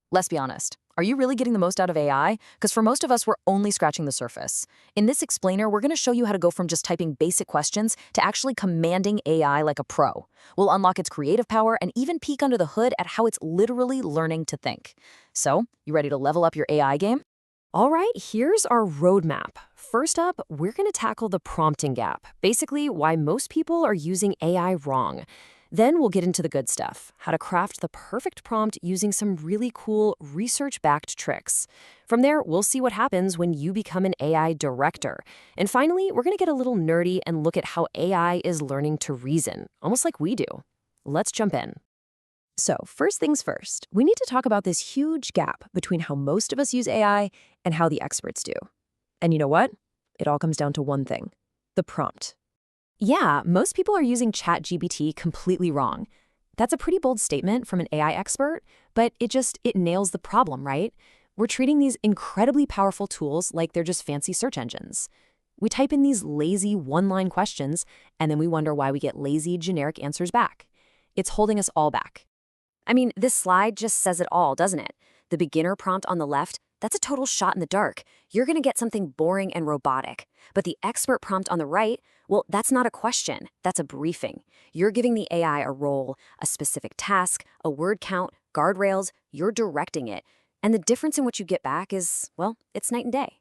Let's be honest. Are you really getting the most out of AI? Because for most of us, we're only scratching the surface. In this explainer, we're going to show you how to go from just typing basic questions to actually commanding AI like a pro. We'll unlock its creative power and even peek under the hood at how it's literally learning to think. So, you ready to level up your AI game? All right, here's our roadmap. First up, we're going to tackle the prompting gap, basically why most people are using AI wrong. Then we'll get into the good stuff, how to craft the perfect prompt using some really cool research-backed tricks. From there, we'll see what happens when you become an AI director. And finally, we're going to get a little nerdy and look at how AI is learning to reason, almost like we do. Let's jump in. So, first things first, we need to talk about this huge gap between how most of us use AI and how the experts do. And you know what? It all comes down to one thing: the prompt. Yeah, most people are using ChatGPT completely wrong. That's a pretty bold statement from an AI expert, but it nails the problem, right? We're treating these incredibly powerful tools like they're just fancy search engines. We type in these lazy one-line questions, and then we wonder why we get lazy, generic answers back. It's holding us all back. I mean, this slide just says it all, doesn't it? The beginner prompt on the left, that's a total shot in the dark. You're going to get something boring and robotic. But the expert prompt on the right, well, that's not a question, that's a briefing. You're giving the AI a role, a specific task, a word count, guardrails, you're directing it. And the difference in what you get back is, well, it's night and day.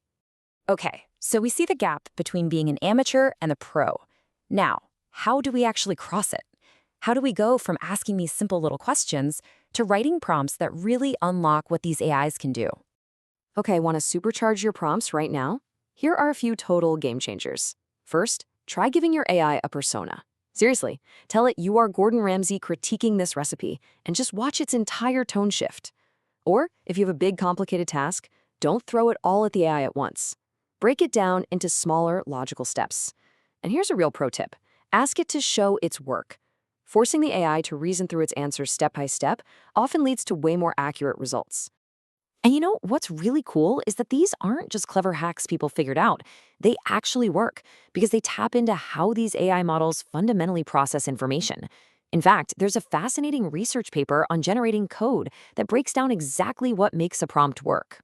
Okay, so we see the gap between being an amateur and a pro. Now, how do we actually cross it? How do we go from asking these simple little questions to writing prompts that really unlock what these AIs can do? Okay, want to supercharge your prompts right now? Here are a few total game changers. First, try giving your AI a persona. Seriously, tell it you are Gordon Ramsay critiquing this recipe and just watch its entire tone shift. Or, if you have a big complicated task, don't throw it all at the AI at once. Break it down into smaller, logical steps. And here's a real pro tip. Ask it to show its work. Forcing the AI to reason through its answers step by step often leads to way more accurate results. And you know, what's really cool is that these aren't just clever hacks people figured out. They actually work because they tap into how these AI models fundamentally process information. In fact, there's a fascinating research paper on generating code that breaks down exactly what makes a prompt work.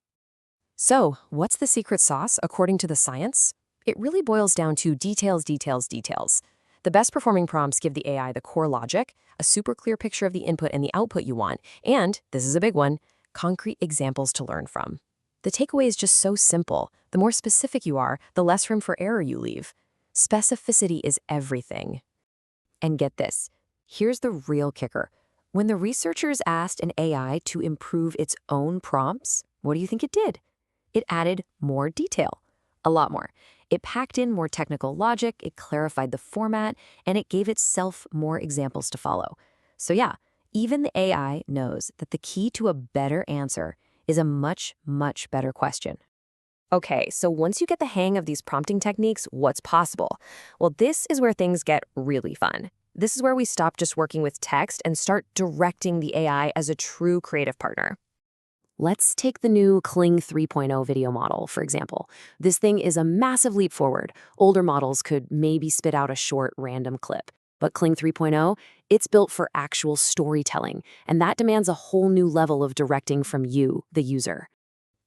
So, what's the secret sauce according to the science? It really boils down to details, details, details. The best performing prompts give the AI the core logic, a super clear picture of the input and the output you want, and, this is a big one, concrete examples to learn from. The takeaway is just so simple. The more specific you are, the less room for error you leave. Specificity is everything. And get this, here's the real kicker. When the researchers asked an AI to improve its own prompts, what do you think it did? It added more detail, a lot more. It packed in more technical logic, it clarified the format, and it gave itself more examples to follow. So yeah, even the AI knows that the key to a better answer is a much, much better question. Okay, so once you get the hang of these prompting techniques, what's possible? Well, this is where things get really fun. This is where we stop just working with text and start directing the AI as a true creative partner. Let's take the new Kling 3.0 video model, for example. This thing is a massive leap forward. Older models could maybe spit out a short, random clip. But Kling 3.0, it's built for actual storytelling, and that demands a whole new level of directing from you, the user.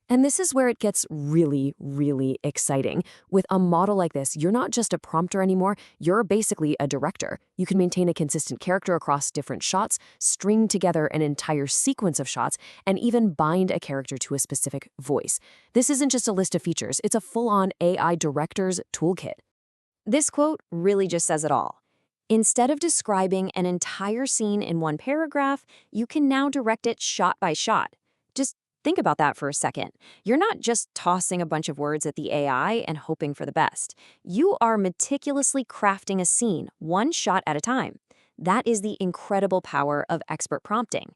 And this is where it gets really, really exciting. With a model like this, you're not just a prompter anymore, you're basically a director. You can maintain a consistent character across different shots, string together an entire sequence of shots, and even bind a character to a specific voice. This isn't just a list of features, it's a full-on AI director's toolkit. This quote really just says it all. Instead of describing an entire scene in one paragraph, you can now direct it shot by shot. Just think about that for a second. You're not just tossing a bunch of words at the AI and hoping for the best. You are meticulously crafting a scene, one shot at a time. That is the incredible power of expert prompting.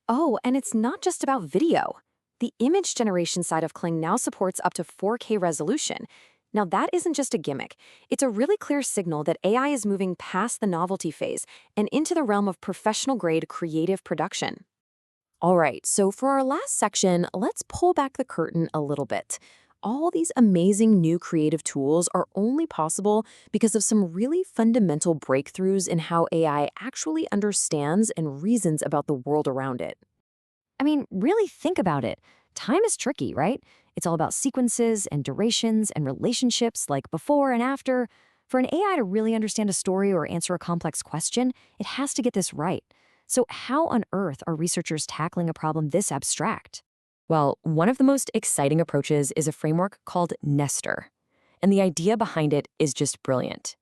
Oh, and it's not just about video. The image generation side of Kling now supports up to 4K resolution. Now that isn't just a gimmick. It's a really clear signal that AI is moving past the novelty phase and into the realm of professional-grade creative production. All right, so for our last section, let's pull back the curtain a little bit. All these amazing new creative tools are only possible because of some really fundamental breakthroughs in how AI actually understands and reasons about the world around it. I mean, really think about it. Time is tricky, right? It's all about sequences and durations and relationships like before and after. For an AI to really understand a story or answer a complex question, it has to get this right. So, how on earth are researchers tackling a problem this abstract? Well, one of the most exciting approaches is a framework called Nestor. And the idea behind it is just brilliant.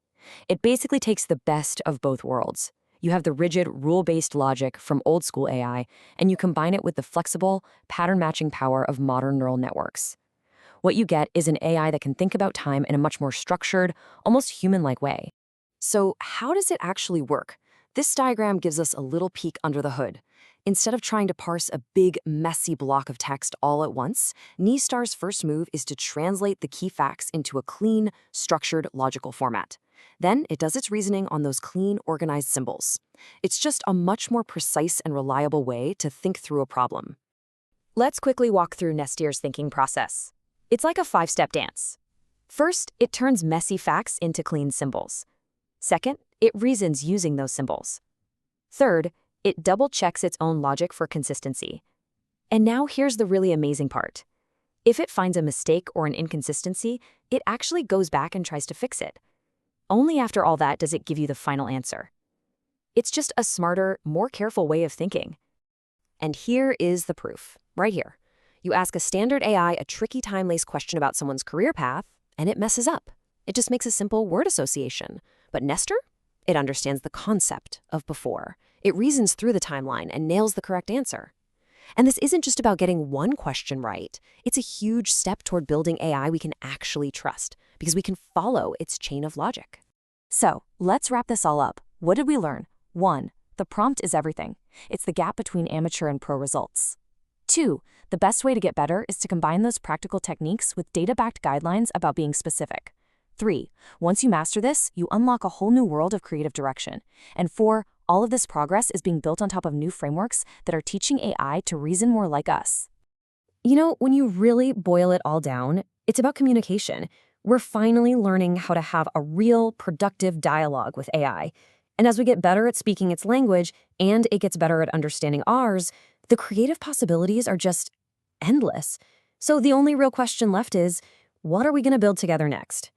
It basically takes the best of both worlds. You have the rigid, rule-based logic from old school AI, and you combine it with the flexible, pattern-matching power of modern neural networks. What you get is an AI that can think about time in a much more structured, almost human-like way. So how does it actually work? This diagram gives us a little peek under the hood. Instead of trying to parse a big, messy block of text all at once, Nestar's first move is to translate the key facts into a clean, structured, logical format. Then it does its reasoning on those clean, organized symbols. It's just a much more precise and reliable way to think through a problem. Let's quickly walk through Nestor's thinking process. It's like a 5-step dance. First, it turns messy facts into clean symbols. Second, it reasons using those symbols. Third, it double-checks its own logic for consistency. And now here's the really amazing part. If it finds a mistake or an inconsistency, it actually goes back and tries to fix it. Only after all that does it give you the final answer. It's just a smarter, more careful way of thinking. And here is the proof, right here. You ask a standard AI a tricky time-laced question about someone's career path, and it messes up. It just makes a simple word association. But Nestor? It understands the concept of before. It reasons through the timeline and nails the correct answer. And this isn't just about getting one question right. It's a huge step toward building AI we can actually trust, because we can follow its chain of logic. So, let's wrap this all up. What did we learn? 1. The prompt is everything. It's the gap between amateur and pro results. 2. The best way to get better is to combine those practical techniques with data-backed guidelines about being specific. 3. Once you master this, you unlock a whole new world of creative direction. And 4. All of this progress is being built on top of new frameworks that are teaching AI to reason more like us. You know, when you really boil it all down, it's about communication. We're finally learning how to have a real, productive dialogue with AI. And as we get better at speaking its language, and it gets better at understanding ours, the creative possibilities are just endless. So the only real question left is, what are we going to build together next?